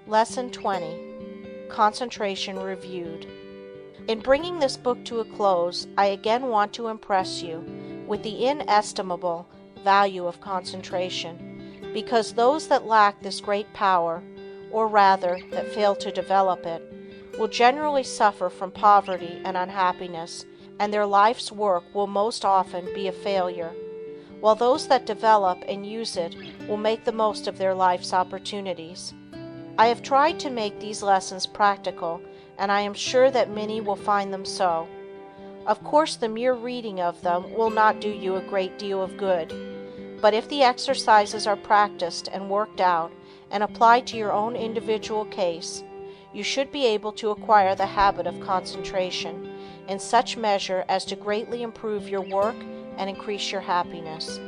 Lesson 20. Concentration Reviewed. In bringing this book to a close, I again want to impress you with the inestimable value of concentration, because those that lack this great power, or rather, that fail to develop it, will generally suffer from poverty and unhappiness, and their life's work will most often be a failure, while those that develop and use it will make the most of their life's opportunities. I have tried to make these lessons practical, and I am sure that many will find them so. Of course, the mere reading of them will not do you a great deal of good, but if the exercises are practiced and worked out and applied to your own individual case, you should be able to acquire the habit of concentration in such measure as to greatly improve your work and increase your happiness.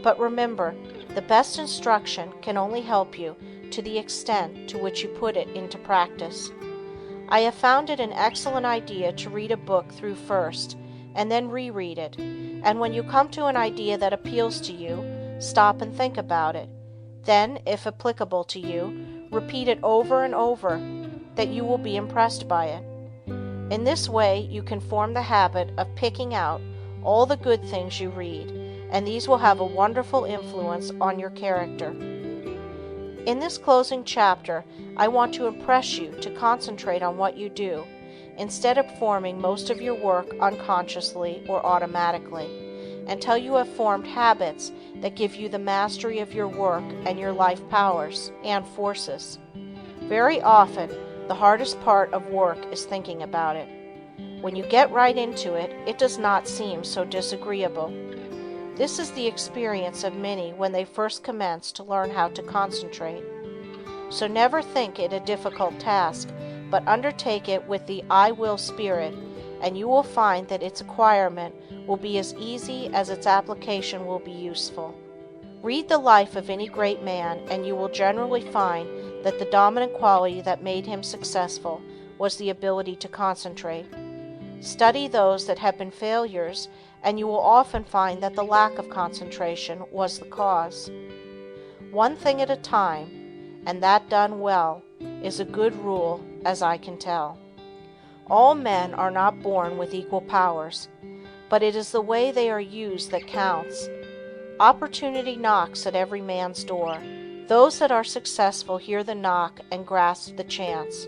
But remember, the best instruction can only help you to the extent to which you put it into practice. I have found it an excellent idea to read a book through first, and then reread it, and when you come to an idea that appeals to you, stop and think about it. Then, if applicable to you, repeat it over and over, that you will be impressed by it. In this way, you can form the habit of picking out all the good things you read, and these will have a wonderful influence on your character. In this closing chapter, I want to impress you to concentrate on what you do, instead of forming most of your work unconsciously or automatically, until you have formed habits that give you the mastery of your work and your life powers and forces. Very often, the hardest part of work is thinking about it. When you get right into it, it does not seem so disagreeable. This is the experience of many when they first commence to learn how to concentrate. So never think it a difficult task, but undertake it with the I will spirit, and you will find that its acquirement will be as easy as its application will be useful. Read the life of any great man, and you will generally find that the dominant quality that made him successful was the ability to concentrate. Study those that have been failures, and you will often find that the lack of concentration was the cause. One thing at a time, and that done well, is a good rule, as I can tell. All men are not born with equal powers, but it is the way they are used that counts. Opportunity knocks at every man's door. Those that are successful hear the knock and grasp the chance.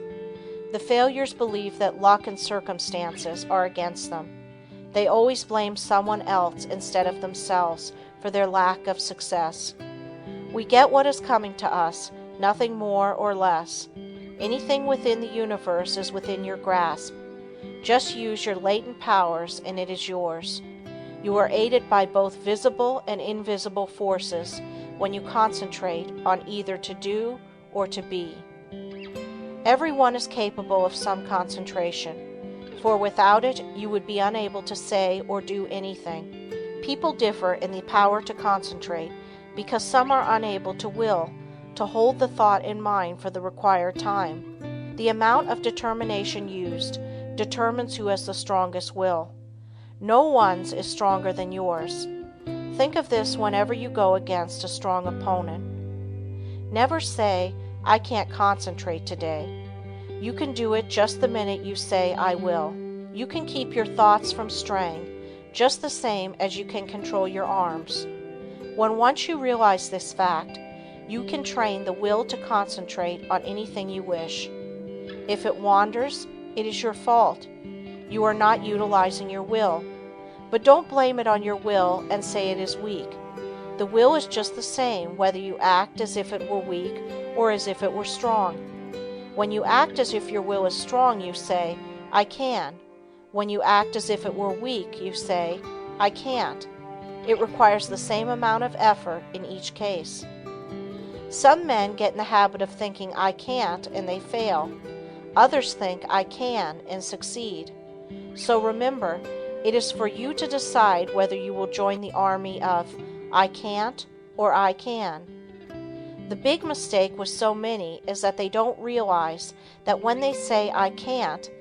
The failures believe that luck and circumstances are against them. They always blame someone else instead of themselves for their lack of success. We get what is coming to us, nothing more or less. Anything within the universe is within your grasp. Just use your latent powers and it is yours. You are aided by both visible and invisible forces when you concentrate on either to do or to be. Everyone is capable of some concentration, for without it you would be unable to say or do anything. People differ in the power to concentrate because some are unable to will, to hold the thought in mind for the required time. The amount of determination used determines who has the strongest will. No one's is stronger than yours. Think of this whenever you go against a strong opponent. Never say, I can't concentrate today. You can do it just the minute you say, I will. You can keep your thoughts from straying, just the same as you can control your arms. When once you realize this fact, you can train the will to concentrate on anything you wish. If it wanders, it is your fault. You are not utilizing your will. But don't blame it on your will and say it is weak. The will is just the same whether you act as if it were weak or as if it were strong. When you act as if your will is strong, you say, I can. When you act as if it were weak, you say, I can't. It requires the same amount of effort in each case. Some men get in the habit of thinking I can't and they fail. Others think I can and succeed. So remember, it is for you to decide whether you will join the army of I can't or I can. The big mistake with so many is that they don't realize that when they say I can't,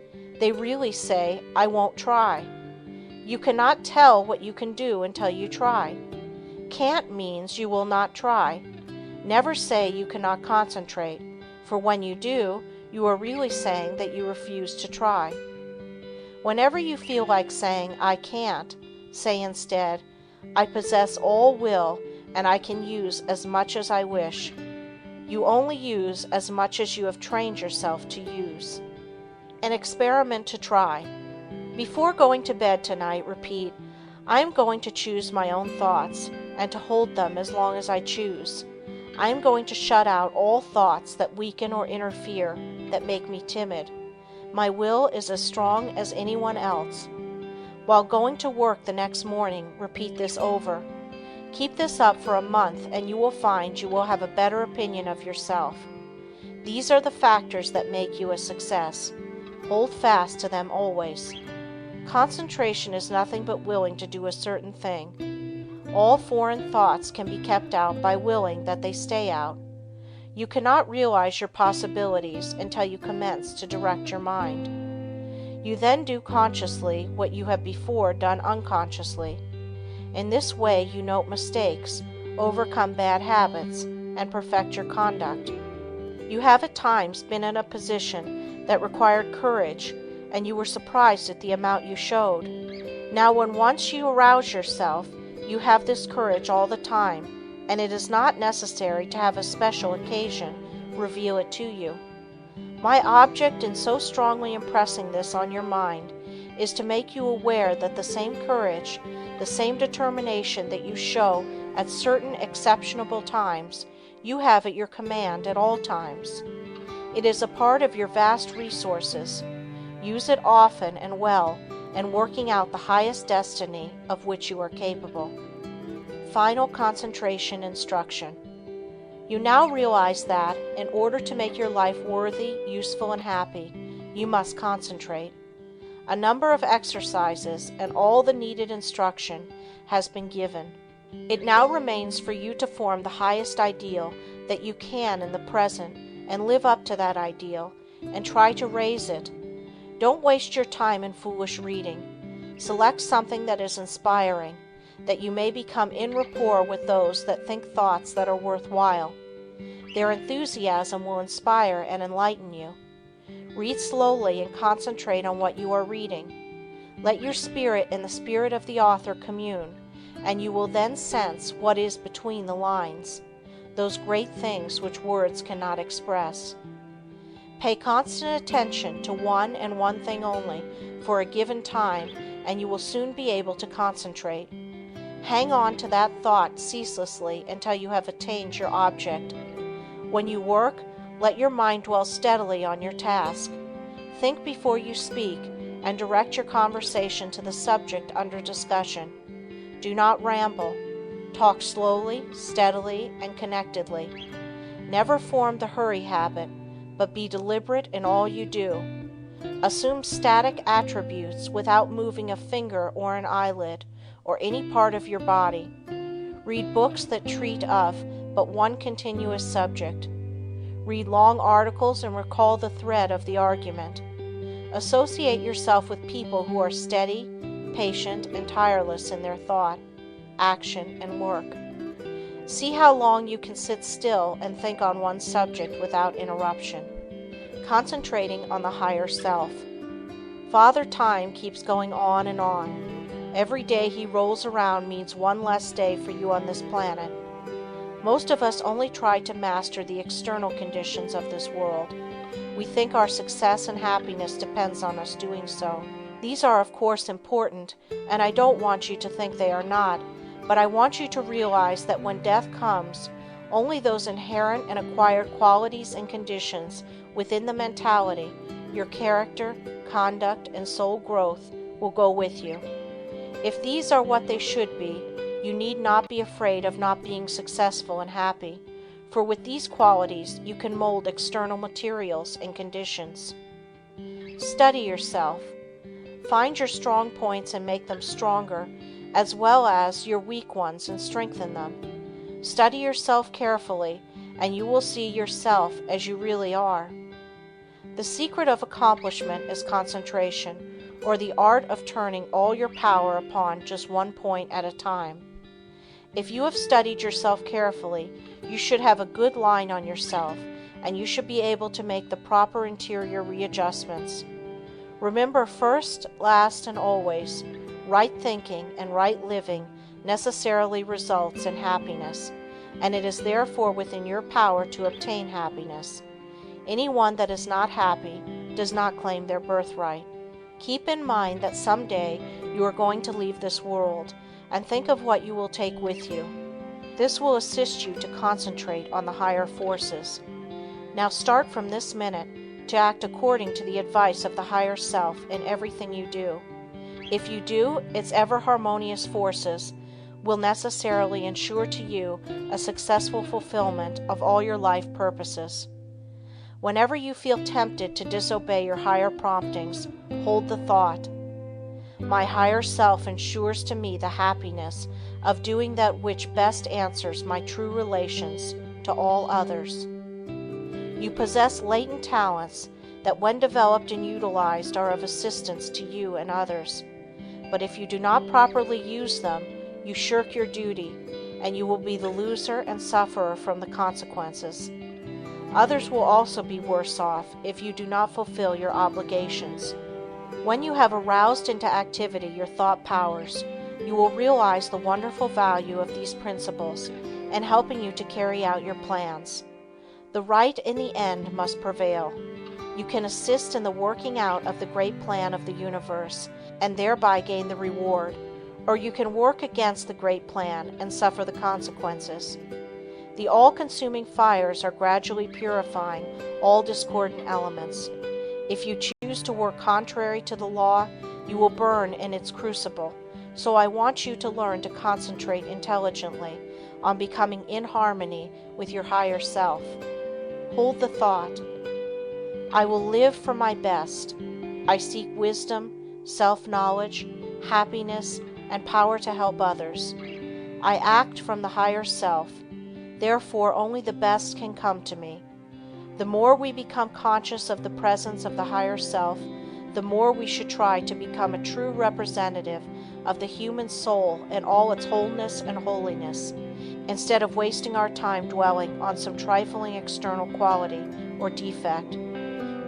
they really say I won't try. You cannot tell what you can do until you try. Can't means you will not try. Never say you cannot concentrate, for when you do, you are really saying that you refuse to try. Whenever you feel like saying, "I can't," say instead, "I possess all will and I can use as much as I wish." You only use as much as you have trained yourself to use. An experiment to try. Before going to bed tonight, repeat, "I am going to choose my own thoughts and to hold them as long as I choose. I am going to shut out all thoughts that weaken or interfere, that make me timid. My will is as strong as anyone else." While going to work the next morning, repeat this over. Keep this up for a month and you will find you will have a better opinion of yourself. These are the factors that make you a success. Hold fast to them always. Concentration is nothing but willing to do a certain thing. All foreign thoughts can be kept out by willing that they stay out. You cannot realize your possibilities until you commence to direct your mind. You then do consciously what you have before done unconsciously. In this way you note mistakes, overcome bad habits, and perfect your conduct. You have at times been in a position that required courage, and you were surprised at the amount you showed. Now when once you arouse yourself, you have this courage all the time, and it is not necessary to have a special occasion reveal it to you. My object in so strongly impressing this on your mind is to make you aware that the same courage, the same determination that you show at certain exceptional times, you have at your command at all times. It is a part of your vast resources. Use it often and well, and working out the highest destiny of which you are capable. Final concentration instruction. You now realize that, in order to make your life worthy, useful, and happy, you must concentrate. A number of exercises and all the needed instruction has been given. It now remains for you to form the highest ideal that you can in the present and live up to that ideal and try to raise it. Don't waste your time in foolish reading. Select something that is inspiring, that you may become in rapport with those that think thoughts that are worthwhile. Their enthusiasm will inspire and enlighten you. Read slowly and concentrate on what you are reading. Let your spirit and the spirit of the author commune, and you will then sense what is between the lines, those great things which words cannot express. Pay constant attention to one and one thing only for a given time, and you will soon be able to concentrate. Hang on to that thought ceaselessly until you have attained your object. When you work, let your mind dwell steadily on your task. Think before you speak, and direct your conversation to the subject under discussion. Do not ramble. Talk slowly, steadily, and connectedly. Never form the hurry habit, but be deliberate in all you do. Assume static attributes without moving a finger or an eyelid, or any part of your body. Read books that treat of but one continuous subject. Read long articles and recall the thread of the argument. Associate yourself with people who are steady, patient, and tireless in their thought, action, and work. See how long you can sit still and think on one subject without interruption, concentrating on the higher self. Father Time keeps going on and on. Every day he rolls around means one less day for you on this planet. Most of us only try to master the external conditions of this world. We think our success and happiness depends on us doing so. These are of course important, and I don't want you to think they are not, but I want you to realize that when death comes, only those inherent and acquired qualities and conditions within the mentality, your character, conduct, and soul growth will go with you. If these are what they should be, you need not be afraid of not being successful and happy, for with these qualities you can mold external materials and conditions. Study yourself. Find your strong points and make them stronger, as well as your weak ones and strengthen them. Study yourself carefully, and you will see yourself as you really are. The secret of accomplishment is concentration, or the art of turning all your power upon just one point at a time. If you have studied yourself carefully, you should have a good line on yourself, and you should be able to make the proper interior readjustments. Remember, first, last, and always, right thinking and right living necessarily results in happiness, and it is therefore within your power to obtain happiness. Anyone that is not happy does not claim their birthright. Keep in mind that someday you are going to leave this world, and think of what you will take with you. This will assist you to concentrate on the higher forces. Now start from this minute to act according to the advice of the higher self in everything you do. If you do, its ever harmonious forces will necessarily ensure to you a successful fulfillment of all your life purposes. Whenever you feel tempted to disobey your higher promptings, hold the thought, "My higher self ensures to me the happiness of doing that which best answers my true relations to all others." You possess latent talents that, when developed and utilized, are of assistance to you and others. But if you do not properly use them, you shirk your duty, and you will be the loser and sufferer from the consequences. Others will also be worse off if you do not fulfill your obligations. When you have aroused into activity your thought powers, you will realize the wonderful value of these principles in helping you to carry out your plans. The right in the end must prevail. You can assist in the working out of the great plan of the universe and thereby gain the reward, or you can work against the great plan and suffer the consequences. The all-consuming fires are gradually purifying all discordant elements. If you choose to work contrary to the law, you will burn in its crucible. So I want you to learn to concentrate intelligently on becoming in harmony with your higher self. Hold the thought, "I will live for my best. I seek wisdom, self-knowledge, happiness, and power to help others. I act from the higher self. Therefore, only the best can come to me." The more we become conscious of the presence of the higher self, the more we should try to become a true representative of the human soul in all its wholeness and holiness, instead of wasting our time dwelling on some trifling external quality or defect.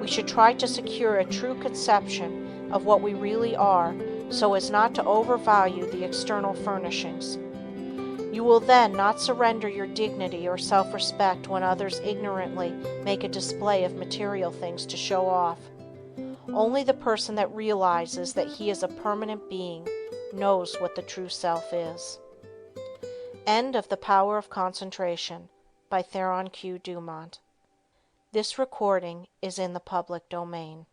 We should try to secure a true conception of what we really are, so as not to overvalue the external furnishings. You will then not surrender your dignity or self-respect when others ignorantly make a display of material things to show off. Only the person that realizes that he is a permanent being knows what the true self is. End of The Power of Concentration by THERON Q. DUMONT. This recording is in the public domain.